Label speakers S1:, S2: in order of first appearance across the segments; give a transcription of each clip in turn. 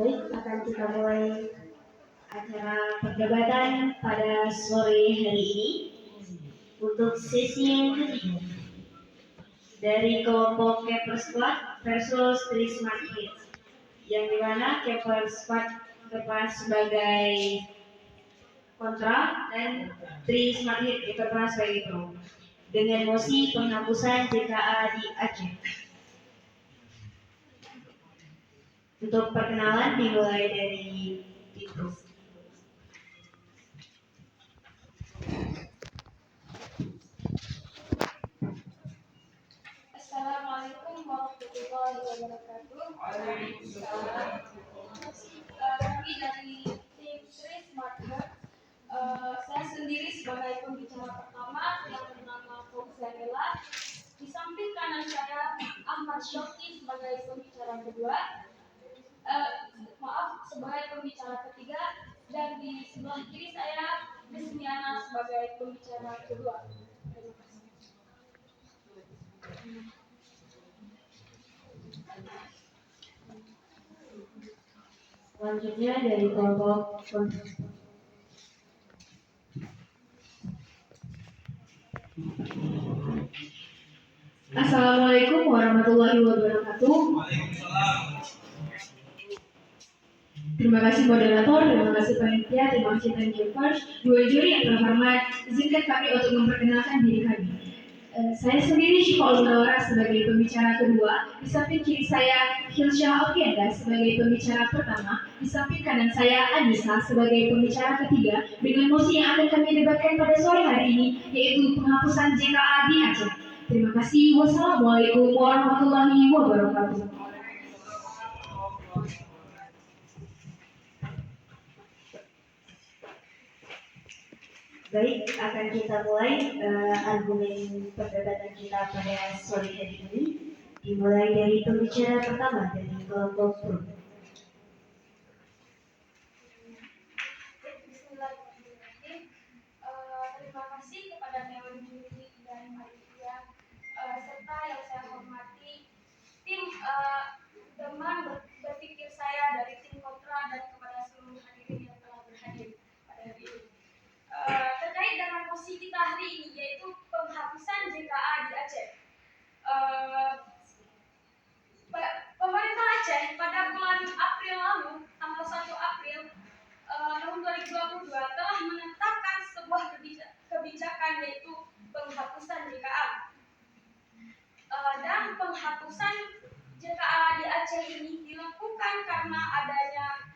S1: Baik, akan kita mulai acara perdebatan pada sore hari ini untuk sesi yang ketiga dari kelompok Kepler Squad versus Tri Smart Kids, yang dimana Kepler Squad berperan sebagai kontra dan Tri Smart Kids berperan sebagai pro dengan mosi penghapusan JKA di Aceh. Untuk perkenalan dimulai dari Tito.
S2: Assalamualaikum warahmatullahi wabarakatuh. Waalaikumsalam. Kami dari tim Tri Smart Kids. Saya sendiri sebagai pembicara pertama yang bernama Fauzanela. Di samping kanan saya Ahmad Syokti sebagai pembicara kedua. Sebagai pembicara ketiga, dan di sebelah kiri saya Desmiana sebagai pembicara kedua. Terima kasih.
S1: Selanjutnya dari kelompok Assalamualaikum warahmatullahi wabarakatuh. Terima kasih moderator, terima kasih panitia, terima kasih timekeepers, dua juri yang terhormat. Izinkan kami untuk memperkenalkan diri kami. Saya sendiri Syifa Munawara sebagai pembicara kedua, di samping kiri saya Hilsyah Alfianda sebagai pembicara pertama, di samping kanan saya Anissa sebagai pembicara ketiga dengan mosi yang akan kami debatkan pada sore hari ini, yaitu penghapusan JKA di Aceh. Terima kasih. Wassalamualaikum warahmatullahi wabarakatuh. Baik, akan kita mulai argumen perdebatan kita pada sore hari ini. Dimulai dari pembicara pertama dari kelompok pro.
S2: Bismillahirrahmanirrahim. Terima kasih kepada Dewan Juri dan panitia serta yang saya hormati tim teman berpikir saya dari tim kontra dan kepada seluruh hadirin yang telah berhadir pada hari ini. Terkait dengan mosi kita hari ini, yaitu penghapusan JKA di Aceh. Pemerintah Aceh pada bulan April lalu, tanggal 1 April tahun 2022 telah menetapkan sebuah kebijakan, yaitu penghapusan JKA. Dan penghapusan JKA di Aceh ini dilakukan karena adanya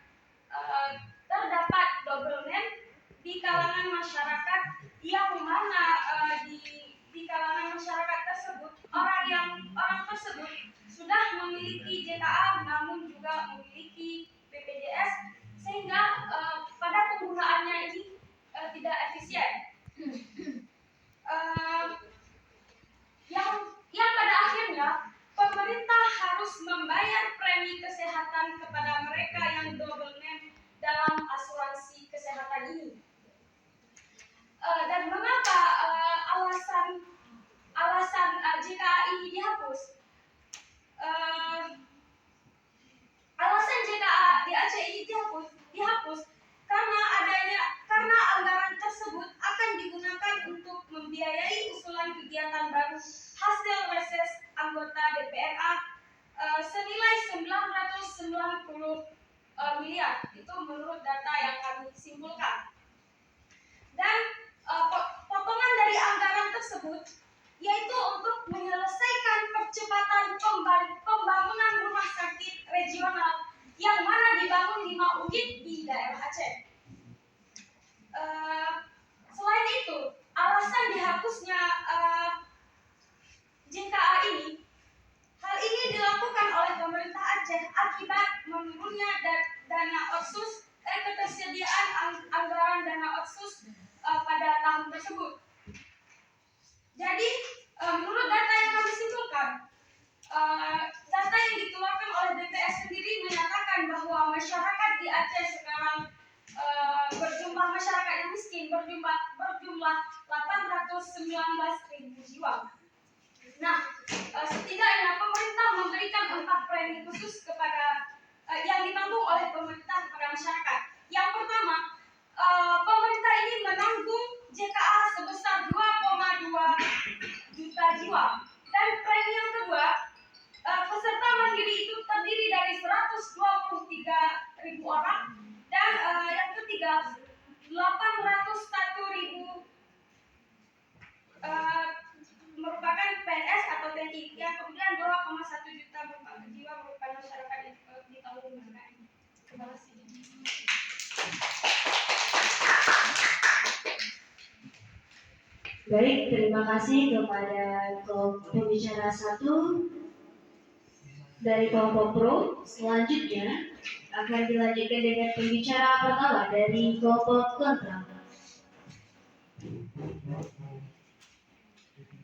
S2: terdapat double name di kalangan masyarakat, yang mana di kalangan masyarakat tersebut orang tersebut sudah memiliki JKA namun juga memiliki BPJS, sehingga pada penggunaannya ini tidak efisien. Yang pada akhirnya pemerintah harus membayar premi kesehatan kepada mereka yang double name dalam asuransi kesehatan ini. Dan mengapa alasan JKA ini dihapus? Alasan JKA di Aceh ini dihapus karena anggaran tersebut akan digunakan untuk membiayai usulan kegiatan baru hasil reses anggota DPRA senilai 990 miliar. Itu menurut data yang kami simpulkan. Dan potongan dari anggaran tersebut yaitu untuk menyelesaikan percepatan pembangunan rumah sakit regional yang mana dibangun 5 unit di daerah Aceh. Selain itu, alasan dihapusnya JKA ini, hal ini dilakukan oleh pemerintah Aceh akibat menurunnya dana otsus ketersediaan anggaran dana otsus pada tahun tersebut. Jadi, menurut data yang kami simpulkan, data yang dikeluarkan oleh BPS sendiri menyatakan bahwa masyarakat di Aceh sekarang berjumlah masyarakat yang miskin berjumlah 819.000 jiwa. Nah, setidaknya pemerintah memberikan 4 premi khusus kepada yang ditanggung oleh pemerintah kepada masyarakat. Yang pertama, pemerintah ini menanggung JKA sebesar 2,2 juta jiwa. Dan premi yang kedua, peserta mandiri itu terdiri dari 123.000 orang. Dan yang ketiga, 801.000 merupakan PNS atau TNI, yang kemudian 2,1 juta jiwa merupakan masyarakat yang ditanggung mereka. Terima kasih.
S1: Baik, terima kasih kepada pembicara 1 dari kelompok pro. Selanjutnya akan dilanjutkan dengan pembicara pertama dari kelompok kontra.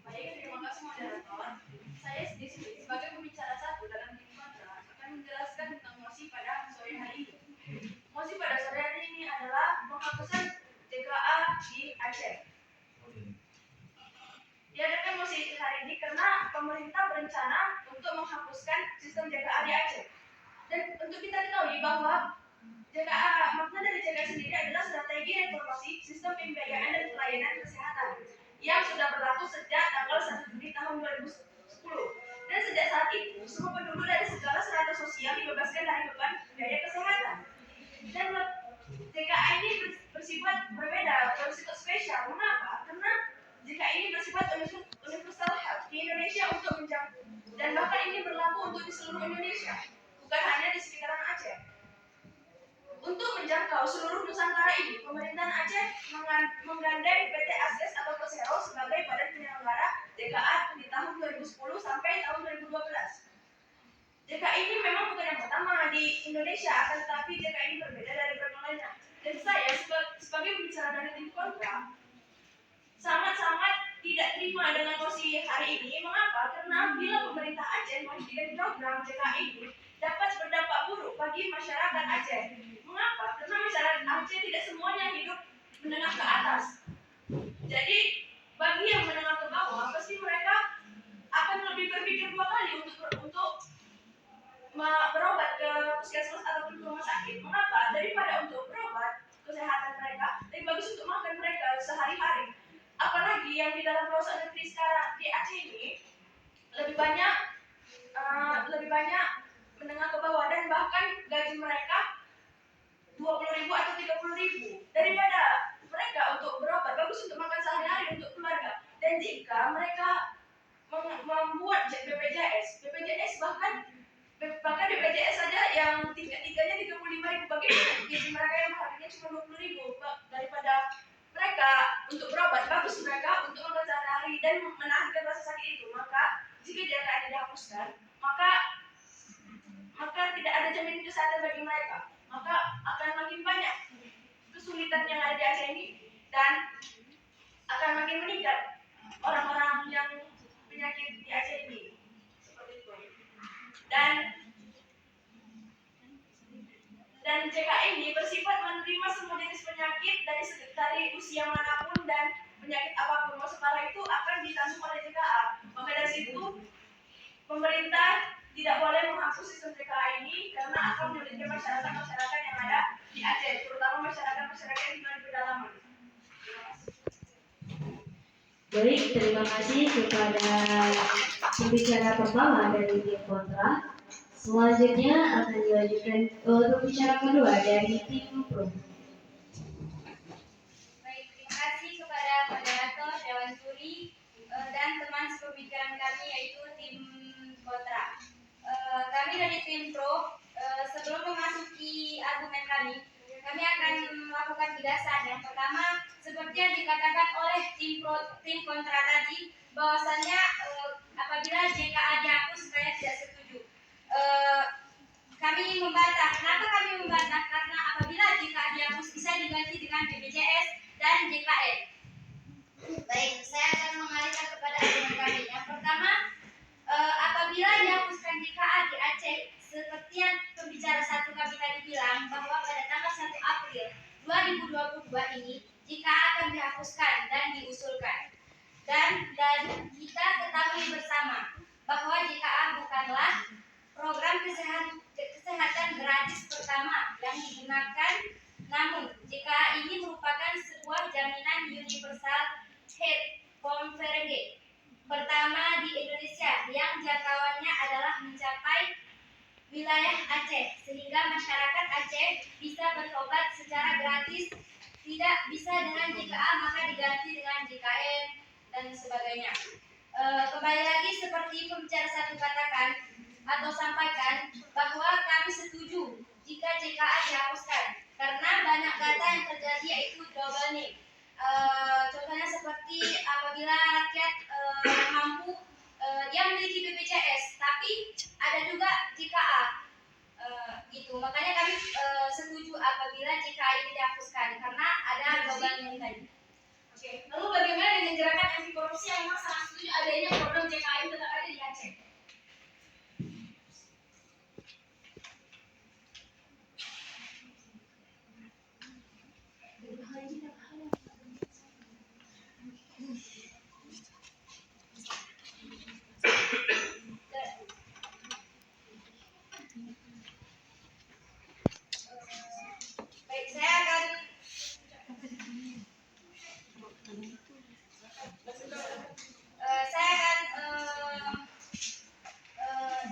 S3: Baik, terima kasih moderator. Saya di sini sebagai pembicara 1 dalam tim kontra akan menjelaskan tentang mosi pada sore hari ini. Mosi pada sore hari ini adalah penghapusan JKA di Aceh. Diadakan mosi hari ini karena pemerintah berencana untuk menghapuskan sistem JKA di Aceh. Dan untuk kita ketahui bahwa JKA, makna dari JKA sendiri adalah strategi reformasi sistem pembiayaan dan pelayanan kesehatan yang sudah berlaku sejak tanggal 1 Juni tahun 2010. Dan sejak saat itu, semua penduduk dari segala strata sosial dibebaskan dari beban biaya kesehatan. Dan JKA ini bersifat berbeda, bersifat spesial. Mengapa? Karena JKA ini bersifat universal health di Indonesia untuk menjangkau, dan bahkan ini berlaku untuk di seluruh Indonesia, bukan hanya di sekitaran Aceh. Untuk menjangkau seluruh Nusantara ini, pemerintahan Aceh menggandeng PT Akses atau Persero sebagai badan penyelenggara JKA di tahun 2010 sampai tahun 2012. JKA ini memang bukan yang pertama di Indonesia, akan tetapi JKA ini berbeda dari program lainnya. Dan saya sebagai pembicara dari tim kontra sangat-sangat tidak terima dengan posisi hari ini. Mengapa? Karena bila pemerintah Aceh menjadikan program JKA ini dapat berdampak buruk bagi masyarakat Aceh. Mengapa? Karena masyarakat Aceh tidak semuanya hidup menengah ke atas. Jadi bagi yang menengah ke bawah, pasti mereka akan lebih berpikir 2 kali untuk berobat ke puskesmas ataupun ke rumah sakit. Mengapa? Daripada untuk berobat kesehatan mereka, lebih bagus untuk makan mereka sehari-hari. Apalagi yang di dalam pelosok negeri sekarang di Aceh ini lebih banyak menengah ke bawah, dan bahkan gaji mereka 20.000 atau 30.000. Daripada mereka untuk berobat, bagus untuk makan sehari-hari untuk keluarga. Dan jika mereka membuat BPJS bahkan BPJS saja yang tingkatnya 35.000, bagaimana gaji mereka yang harganya cuma 20.000, daripada mereka untuk berobat, bagus mereka untuk makan sehari-hari dan menahankan rasa sakit itu. Maka jika JKA ini dihapuskan, maka tidak ada jaminan kesehatan bagi mereka. Maka akan makin banyak kesulitan yang ada di Aceh ini, dan akan makin meningkat orang-orang yang penyakit di Aceh ini. Seperti itu. Dan JKA ini bersifat menerima semua jenis penyakit dari usia manapun dan penyakit apapun, mau separah itu akan ditanggung oleh JKA. Maka dari situ pemerintah tidak boleh menghapus sistem JKA ini karena akan menyulitkan masyarakat yang ada di Aceh, terutama masyarakat yang tinggal di pedalaman.
S1: Baik, terima kasih kepada pembicara pertama dari tim kontra. Selanjutnya akan dilanjutkan pembicara kedua dari tim pro.
S2: Baik, terima kasih kepada moderator Dewan Juri dan teman sepemikiran kami yaitu tim kontra. Kami dari tim pro, sebelum memasuki argumen kami akan melakukan tigasan. Yang pertama, seperti yang dikatakan oleh tim kontra tadi, bahwasannya apabila JKA dihapus saya tidak setuju. Kami membantah. Kenapa kami membantah? Karena apabila JKA dihapus bisa diganti dengan BPJS dan JKN. Baik, saya akan mengalihkan kepada argumen kami. Yang pertama, apabila dihapuskan JKA di Aceh, seperti yang pembicara 1 kami tadi bilang, bahwa pada tanggal 1 April 2022 ini JKA akan dihapuskan dan diusulkan. Dan kita ketahui bersama bahwa JKA bukanlah program kesehatan kesehatan gratis pertama yang digunakan. Namun, JKA ini merupakan sebuah jaminan universal health coverage pertama di Indonesia yang jangkauannya adalah mencapai wilayah Aceh, sehingga masyarakat Aceh bisa berobat secara gratis. Tidak bisa dengan JKA maka diganti dengan JKM dan sebagainya. Kembali lagi seperti pembicara satu katakan atau sampaikan bahwa kami setuju jika JKA dihapuskan karena banyak data yang terjadi yaitu double name. Contohnya seperti apabila rakyat mampu dia memiliki BPJS tapi ada juga JKA gitu. Makanya kami setuju apabila JKA ini dihapuskan karena ada double name tadi.
S3: Oke, lalu bagaimana dengan gerakan anti korupsi yang memang sangat setuju adanya program JKA ini tetap ada di Aceh?
S2: Baik, saya akan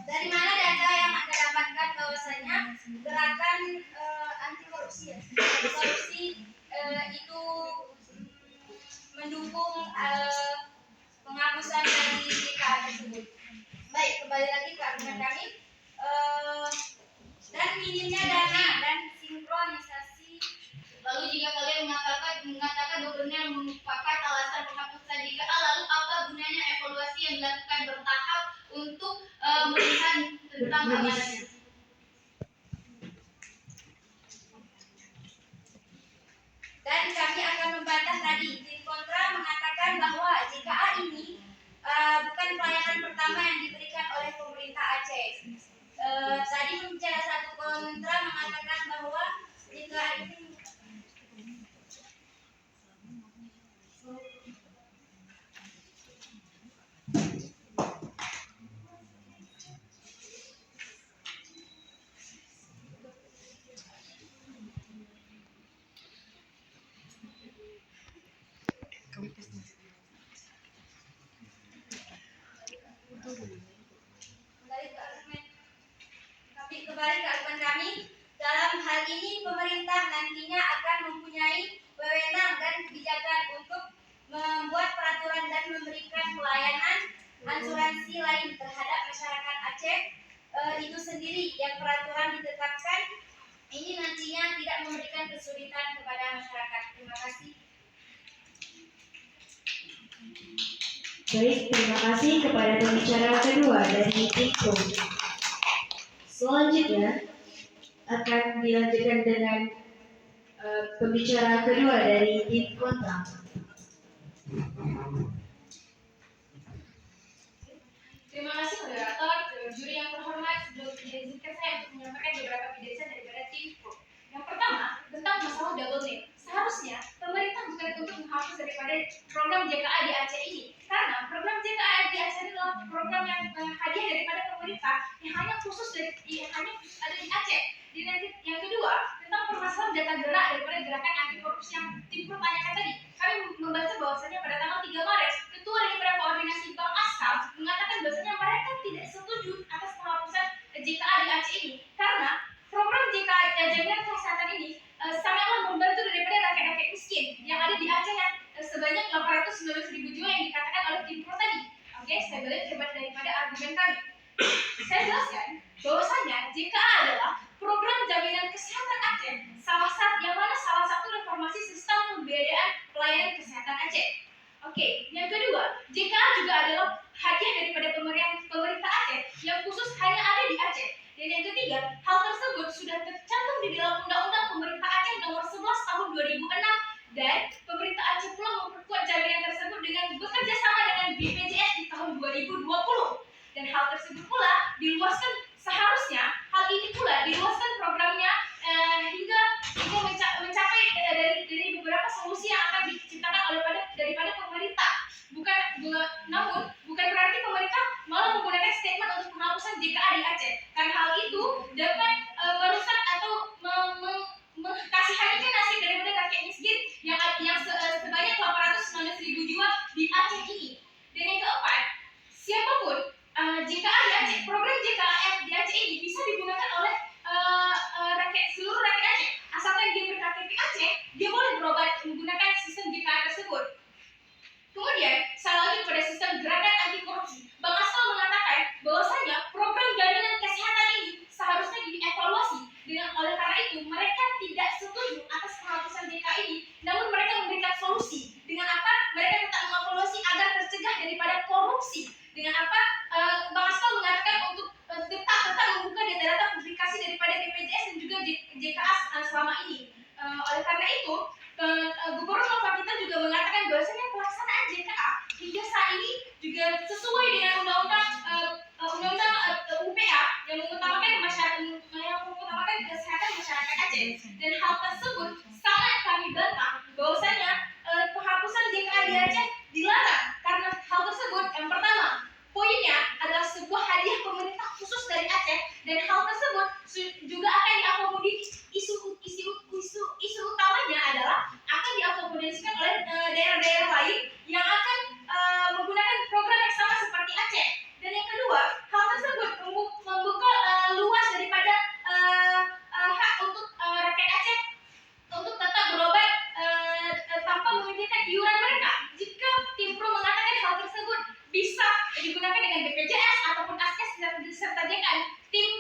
S2: dari mana data yang Anda dapatkan bahwasanya gerakan anti korupsi itu mendukung penghapusan dari JKA tersebut. Baik, kembali lagi ke argumen kami. Dan minimnya dana dan sinkronisasi.
S4: Lalu jika kalian mengatakan double-nya merupakan alasan penghapusan JKA, lalu apa gunanya evaluasi yang dilakukan bertahap untuk melihat tentang amanahnya?
S2: Dan kami akan membantah tadi. Tim kontra mengatakan bahwa JKA ini bukan pelayanan pertama yang diberikan oleh pemerintah Aceh. Tadi pembicara satu kontra mengatakan bahwa JKA ini kembali ke argumen kami. Dalam hal ini pemerintah nantinya akan mempunyai wewenang dan kebijakan untuk membuat peraturan dan memberikan pelayanan asuransi lain terhadap masyarakat Aceh itu sendiri yang peraturan ditetapkan ini nantinya tidak memberikan kesulitan kepada masyarakat. Terima kasih.
S1: Baik, terima kasih kepada pembicara kedua dari Tiko. Selanjutnya akan dilanjutkan dengan pembicara kedua dari tim kontra.
S3: Terima kasih moderator, juri yang terhormat, sebelum izinkan saya untuk menyampaikan beberapa penjelasan daripada tim pro. Yang pertama, tentang masalah double name. Seharusnya pemerintah bukan untuk menghapus daripada program JKA di Aceh ini, karena program JKA di Aceh ini adalah program yang hadiah daripada pemerintah yang hanya khusus hanya ada di Aceh. Dan yang kedua, tentang permasalahan data gerak daripada gerakan anti korupsi yang tim pro tanyakan tadi. Kami membaca bahwasanya pada tanggal 3 Maret, ketua daripada koordinasi Bank Askam mengatakan bahwasanya mereka tidak setuju atas penghapusan JKA di Aceh ini karena program JKA jaminan kesehatan ini sangatlah membantu daripada rakyat-rakyat miskin yang ada di Aceh yang sebanyak 819.000 jiwa yang dikatakan oleh tim pro tadi. Oke, saya balik hebat daripada argumen kami. Saya jelaskan bahwasanya JKA adalah program jaminan kesehatan Aceh, salah satu reformasi sistem pembiayaan pelayanan kesehatan Aceh. Oke, yang kedua, JKA juga adalah hadiah daripada pemerintah Aceh yang khusus hanya ada di Aceh. Dan yang ketiga, hal tersebut sudah tercantum di dalam Undang-Undang Pemerintah Aceh Nomor 11 Tahun 2006 dan pemerintah Aceh pula memperkuat jaminan tersebut dengan bekerja sama dengan BPJS di tahun 2020. Dan hal tersebut pula diluaskan, seharusnya hal ini pula diluaskan programnya hingga mencapai dari beberapa solusi yang akan diciptakan daripada pemerintah. Namun bukan berarti pemerintah malah menggunakan statement untuk penghapusan JKA di Aceh. Karena hal itu dapat
S2: di Aceh dilarang karena hal tersebut. Yang pertama, poinnya adalah sebuah hadiah pemerintah khusus dari Aceh, dan hal tersebut juga akan diakomodir. Isu utamanya adalah akan diakomodasikan oleh daerah-daerah lain yang akan menggunakan program yang sama seperti Aceh. Dan yang kedua, hal tersebut membuka luas daripada hak untuk rakyat Aceh untuk tetap berobat tanpa memikirkan iuran mereka. Jika tim pro mengatakan hal tersebut bisa digunakan dengan BPJS ataupun ASKES serta JKN, tim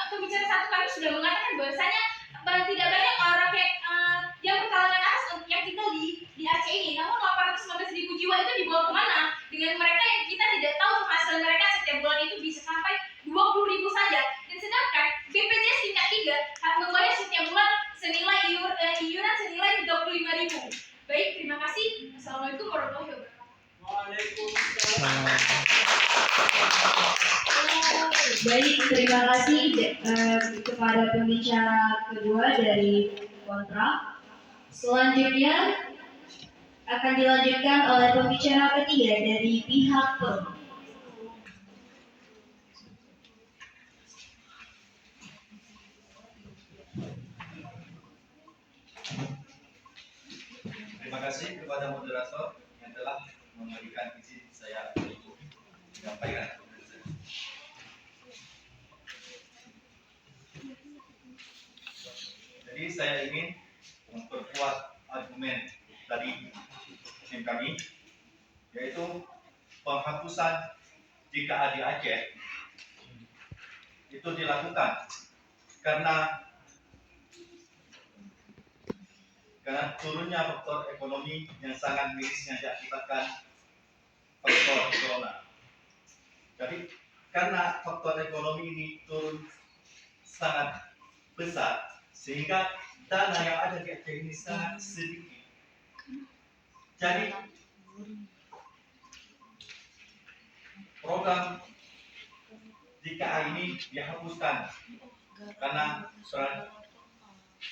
S2: pembicara satu kami sudah mengatakan bahwasanya tidak banyak rakyat yang berkalangan atas yang tinggal di Aceh ini. Namun 819.000 jiwa itu dibawa kemana? Dengan mereka yang kita tidak tahu hasil mereka setiap bulan itu bisa sampai 20.000 saja. Dan sedangkan BPJS tingkat 3 membayar setiap bulan senilai iuran senilai 25.000. Baik, terima kasih. Assalamualaikum warahmatullahi wabarakatuh.
S1: Baik, terima kasih kepada pembicara kedua dari kontra. Selanjutnya akan dilanjutkan oleh pembicara ketiga dari pihak pro.
S5: Terima kasih kepada moderator yang telah memberikan izin saya untuk menyampaikan. Jadi saya ingin memperkuat argumen dari tim kami, yaitu penghapusan JKA di Aceh itu dilakukan karena turunnya faktor ekonomi yang sangat miris yang diakibatkan faktor corona. Jadi karena faktor ekonomi ini turun sangat besar, sehingga dana yang ada di Aceh ini sangat sedikit. Jadi program JKA ini dihapuskan karena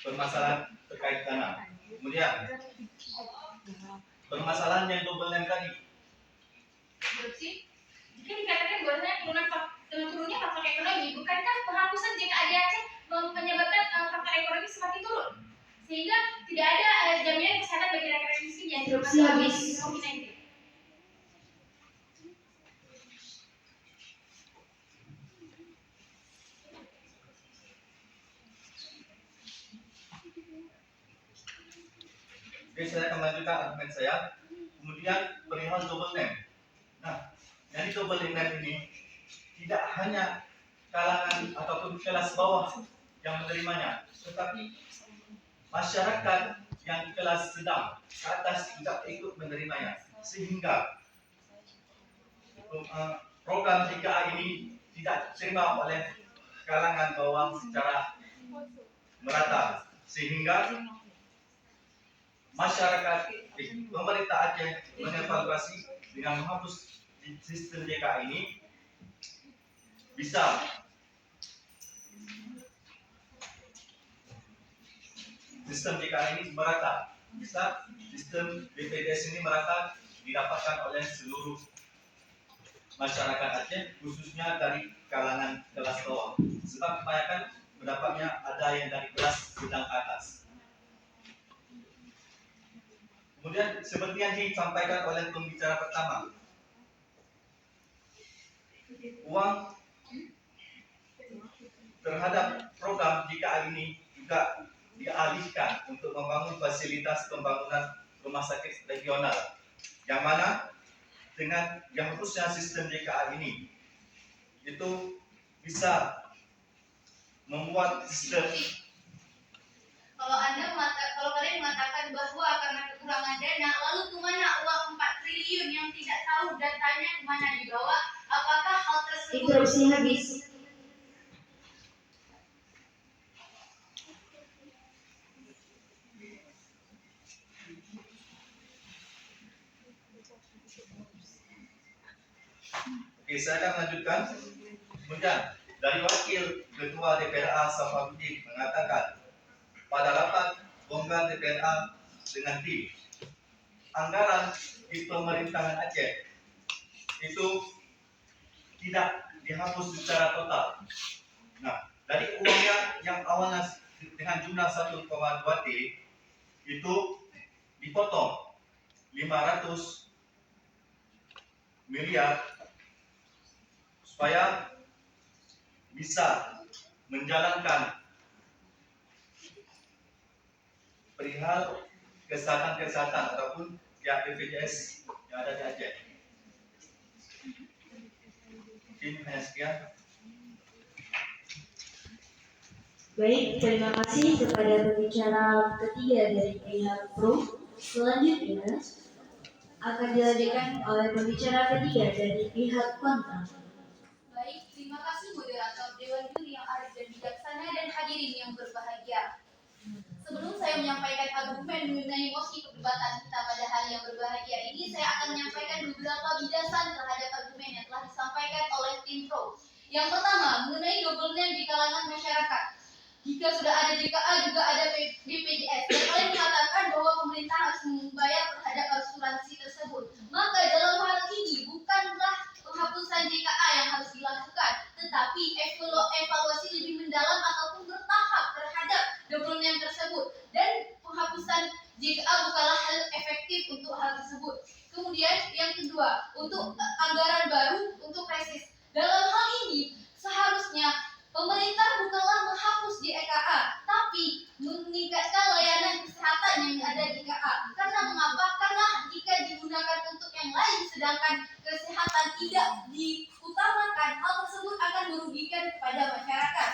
S5: permasalahan terkait dana. Kemudian permasalahan yang double name tadi.
S2: Jika dikatakan bahwa turunnya faktor ekonomi, bukankah penghapusan JKA di Aceh menyebabkan faktor ekonomi semakin turun, sehingga tidak ada jaminan kesehatan bagi rakyat miskin yang bermasalah COVID-19?
S5: Oke, saya akan melanjutkan argumen saya. Kemudian perihal double name. Nah, dari double name ini tidak hanya kalangan ataupun kelas bawah yang menerimanya, tetapi masyarakat yang kelas sedang ke atas juga ikut menerimanya, sehingga program JKA ini tidak diterima oleh kalangan bawah secara merata, sehingga masyarakat pemerintah Aceh mengevaluasi dengan menghapus sistem JKA ini bisa sistem JKA ini merata, bisa sistem BPJS ini merata didapatkan oleh seluruh masyarakat Aceh, khususnya dari kalangan kelas bawah, sebab kebanyakan pendapatnya ada yang dari kelas sedang ke atas. Kemudian seperti yang disampaikan oleh pembicara pertama, uang terhadap program JKA ini juga dialihkan untuk membangun fasilitas pembangunan rumah sakit regional, yang mana dengan yang hapusnya sistem JKA ini itu bisa membuat sistem.
S4: Kalau kalian mengatakan bahwa karena kekurangan dana, lalu kemana uang 4 triliun yang tidak tahu datanya kemana dibawa? Apakah hal tersebut?
S1: Interupsi habis.
S5: Oke, saya akan lanjutkan. Kemudian dari wakil ketua DPRA Safarudin mengatakan pada rapat bongkar DPRA dengan tim anggaran di pemerintahan Aceh itu tidak dihapus secara total. Nah, dari uangnya yang awalnya dengan jumlah 1,2 T itu dipotong 500 miliar supaya bisa menjalankan perihal kesehatan ataupun pihak BPJS yang ada di Aceh. Mungkin hanya sekian.
S1: Baik, terima kasih kepada pembicara ketiga dari pihak pro. Selanjutnya akan dilanjutkan oleh pembicara ketiga dari pihak kontra.
S4: Baik, terima kasih moderator Dewan Juri yang arif dan bijaksana dan hadirin yang berbahagia. Sebelum saya menyampaikan argumen mengenai mosi perdebatan kita pada hari yang berbahagia ini, saya akan menyampaikan beberapa bidasan terhadap argumen yang telah disampaikan oleh tim pro. Yang pertama, mengenai double name di kalangan masyarakat. Jika sudah ada JKA, juga ada BPJS. Dan kalian mengatakan bahwa pemerintah harus membayar terhadap asuransi tersebut. Maka dalam hal ini bukanlah penghapusan JKA yang harus dilakukan, tetapi evaluasi lebih mendalam ataupun bertahap terhadap double name tersebut. Dan penghapusan JKA bukanlah hal efektif untuk hal tersebut. Kemudian yang kedua, untuk anggaran baru untuk krisis. Dalam hal ini seharusnya pemerintah bukanlah menghapus JKA, tapi meningkatkan layanan kesehatan yang ada di JKA. Karena mengapa? Karena jika digunakan untuk yang lain, sedangkan kesehatan tidak diutamakan, hal tersebut akan merugikan kepada masyarakat.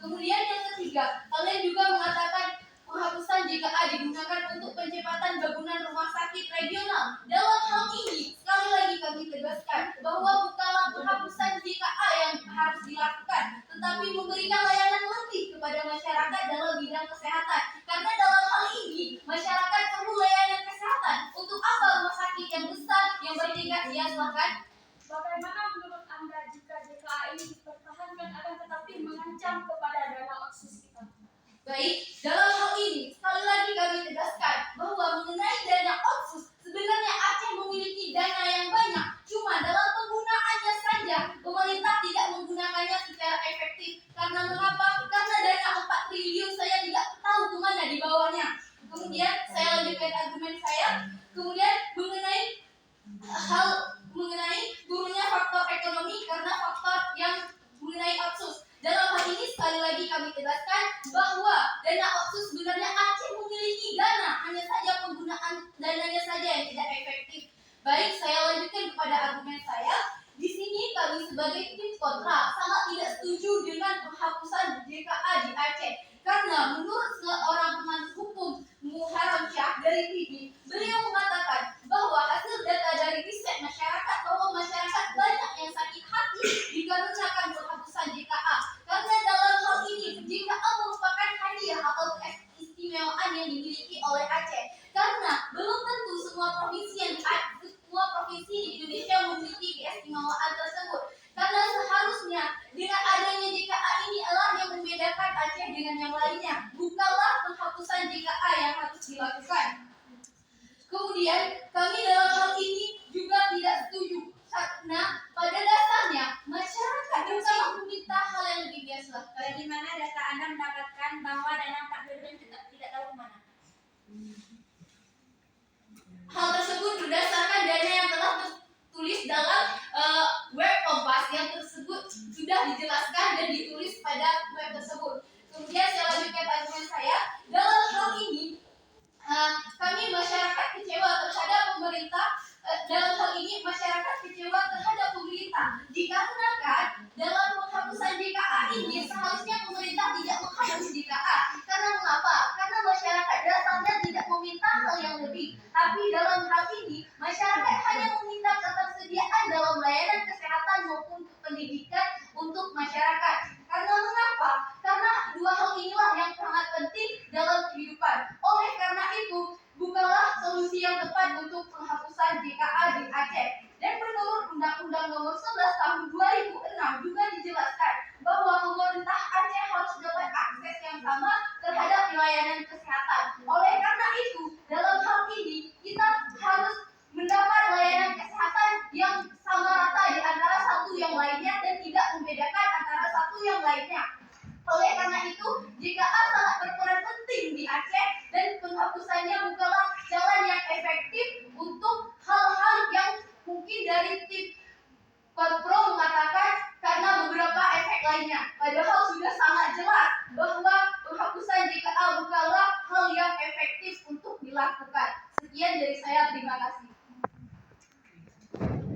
S4: Kemudian yang ketiga, kalian juga mengatakan penghapusan JKA digunakan untuk pencepatan bangunan rumah sakit regional. Dalam hal ini, sekali lagi kami tegaskan bahwa bukanlah penghapusan JKA yang harus dilakukan, tetapi memberikan layanan lebih kepada masyarakat dalam bidang kesehatan. Karena dalam hal ini, masyarakat perlu layanan kesehatan. Untuk apa rumah sakit yang besar, yang bertingkat? Ya, silakan.
S2: Bagaimana menurut Anda jika JKA ini dipertahankan akan tetapi mengancam kepada dana otsus kita?
S4: Baik, dalam hal ini, sekali lagi kami tegaskan bahwa mengenai dana otsus, sebenarnya Aceh memiliki dana yang banyak. Cuma dalam penggunaannya saja, pemerintah tidak menggunakannya secara efektif. Karena mengapa? Karena dana 4 triliun saya tidak tahu kemana di bawahnya. Kemudian saya lanjutkan argumen saya. Kemudian mengenai turunnya faktor ekonomi karena faktor yang mengenai otsus. Dalam hal ini sekali lagi kami tegaskan bahwa dana otsus sebenarnya Aceh memiliki dana, hanya saja penggunaan dananya saja yang tidak efektif. Baik, saya lanjutkan kepada argumen saya. Di sini kami sebagai tim kontra sangat tidak setuju dengan penghapusan JKA di Aceh. Karena menurut seorang pengamat hukum Muharram Syah dari TV, beliau mengatakan bahwa hasil data dari riset masyarakat bahwa masyarakat banyak yang sakit hati dikarenakan penghapusan JKA. Karena dalam hal ini JKA merupakan hadiah atau keistimewaan yang dimiliki oleh Aceh. Karena belum tentu semua provinsi di Indonesia memiliki keistimewaan tersebut. Karena seharusnya dengan adanya JKA ini adalah yang membedakan Aceh dengan yang lainnya, bukanlah penghapusan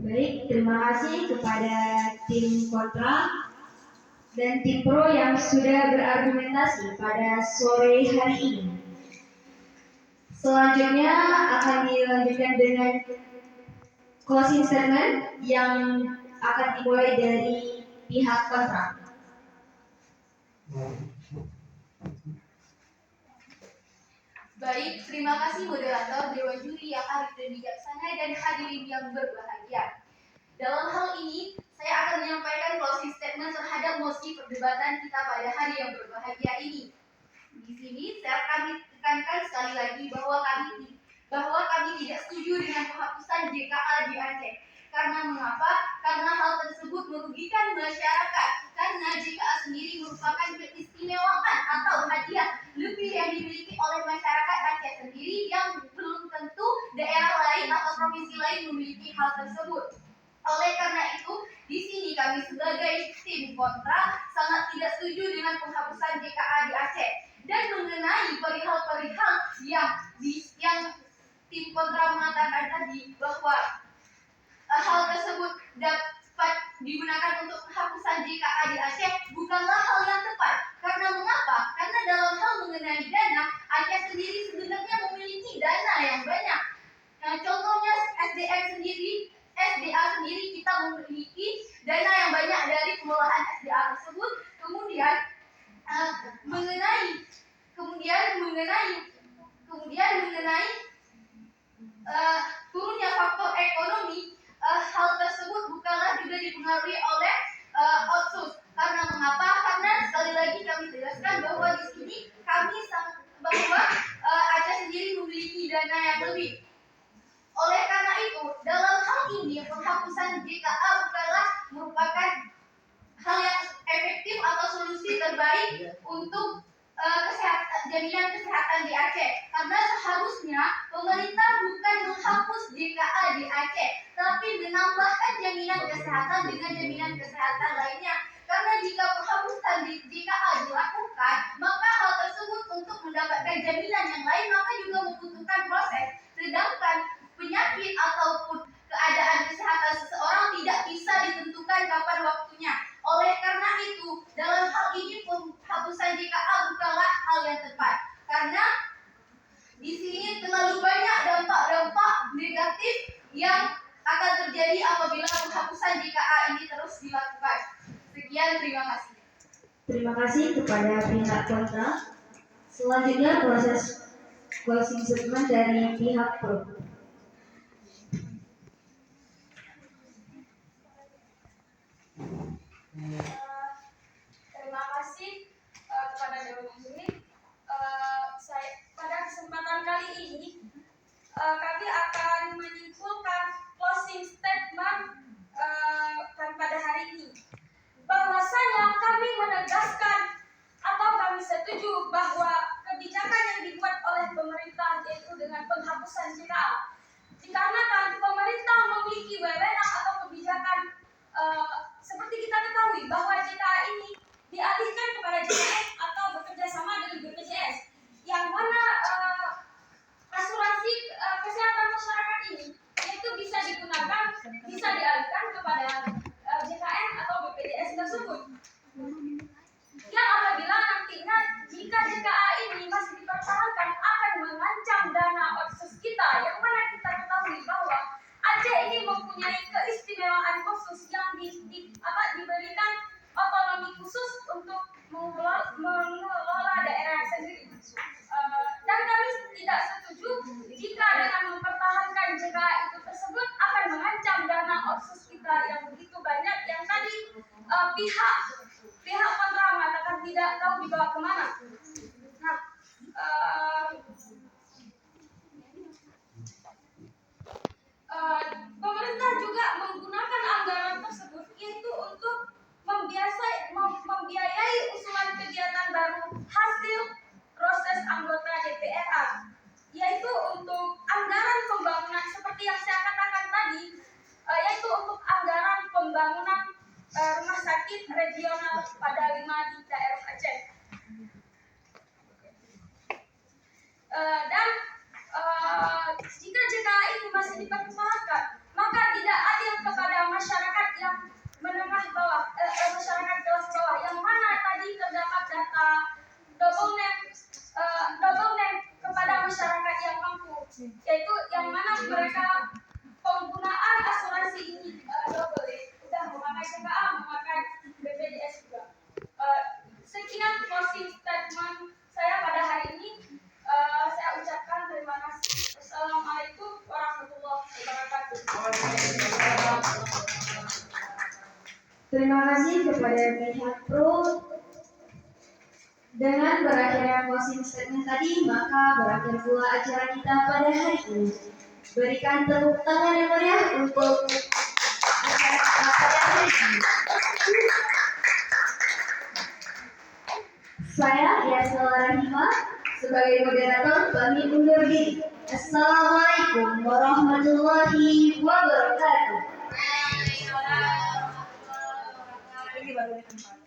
S1: Baik, terima kasih kepada tim kontra dan tim pro yang sudah berargumentasi pada sore hari ini. Selanjutnya akan dilanjutkan dengan closing statement yang akan dimulai dari pihak kontra.
S4: Baik, terima kasih moderator, dewan juri yang arif dan bijaksana, dan hadirin yang berbahagia. Dalam hal ini, saya akan menyampaikan closing statement terhadap mosi perdebatan kita pada hari yang berbahagia ini. Di sini saya akan tekankan sekali lagi bahwa kami tidak setuju dengan penghapusan JKA di Aceh. Karena mengapa? Karena hal tersebut merugikan masyarakat. Karena JKA sendiri merupakan keistimewaan atau hadiah lebih yang dimiliki oleh masyarakat Aceh sendiri yang belum tentu daerah lain atau provinsi lain memiliki hal tersebut. Oleh karena itu, di sini kami sebagai tim kontra sangat tidak setuju dengan penghapusan JKA di Aceh. Dan mengenai perihal-perihal yang tim kontra mengatakan tadi bahwa hal tersebut dapat digunakan untuk penghapusan JKA di Aceh bukanlah hal yang tepat. Karena mengapa? Karena dalam hal mengenai dana, Aceh sendiri sebenarnya memiliki dana yang banyak. Nah, contohnya SDA sendiri kita memiliki dana yang banyak dari pengolahan SDA tersebut. Kemudian mengenai turunnya faktor ekonomi, hal tersebut bukanlah juga dipengaruhi oleh otsus. Karena mengapa? Karena sekali lagi kami jelaskan bahwa di sini bahwa Aceh sendiri memiliki dana yang lebih. Oleh karena itu, dalam hal ini penghapusan JKA bukanlah merupakan hal yang efektif atau solusi terbaik untuk jaminan kesehatan di Aceh. Karena seharusnya pemerintah bukan menghapus JKA di Aceh, tapi menambahkan jaminan kesehatan dengan jaminan kesehatan lainnya. Karena jika penghapusan di JKA dilakukan, maka hal tersebut untuk mendapatkan jaminan yang lain maka juga membutuhkan proses. Sedangkan penyakit ataupun keadaan kesehatan seseorang tidak bisa ditentukan kapan waktunya. Oleh karena itu, dalam hal ini penghapusan JKA bukanlah hal yang tepat. Karena di sini terlalu banyak dampak-dampak negatif yang akan terjadi apabila penghapusan JKA ini terus dilakukan. Sekian, terima kasih.
S1: Terima kasih kepada pihak kontra. Selanjutnya proses closing statement dari pihak pro.
S2: Terima kasih kepada dewan juri. Pada kesempatan kali ini kami akan menyimpulkan closing statement pada hari ini. Bahwasanya kami menegaskan atau kami setuju bahwa kebijakan yang dibuat oleh pemerintah yaitu dengan penghapusan JKA, dikarenakan pemerintah memiliki wewenang atau kebijakan seperti kita ketahui bahwa JKA ini dialihkan kepada JKS atau bekerja sama dengan BPJS, yang mana asuransi kesehatan masyarakat ini itu bisa dialihkan kepada JKN atau BPJS tersebut. Yang apabila nantinya jika JKA ini masih dipertahankan akan mengancam dana otsus kita, yang mana kita ketahui bahwa Aceh ini mempunyai keistimewaan khusus yang diberikan otonomi khusus untuk mengelola daerah sendiri. Dan kami tidak setuju jika dengan mempertahankan JKA itu tersebut akan mengancam dana otsus kita yang begitu banyak, yang tadi pihak kontra mengatakan tidak tahu dibawa kemana. Nah, pemerintah juga menggunakan anggaran tersebut yaitu untuk membiayai usulan kegiatan baru hasil proses anggota DPRA, yaitu untuk anggaran pembangunan seperti yang saya katakan tadi, yaitu untuk anggaran pembangunan rumah sakit regional pada 5 di daerah Aceh. Dan jika JKA ini masih dipertahankan, maka tidak adil kepada
S1: Terima kasih kepada pihak pro. Dengan berakhirnya closing statement tadi, maka berakhir pula acara kita pada hari ini. Berikan tepuk tangan yang meriah untuk acara kita pada hari ini. Saya Yasna Rahima sebagai moderator kami undur diri. Assalamualaikum warahmatullahi wabarakatuh.
S3: Ini baru di tempat.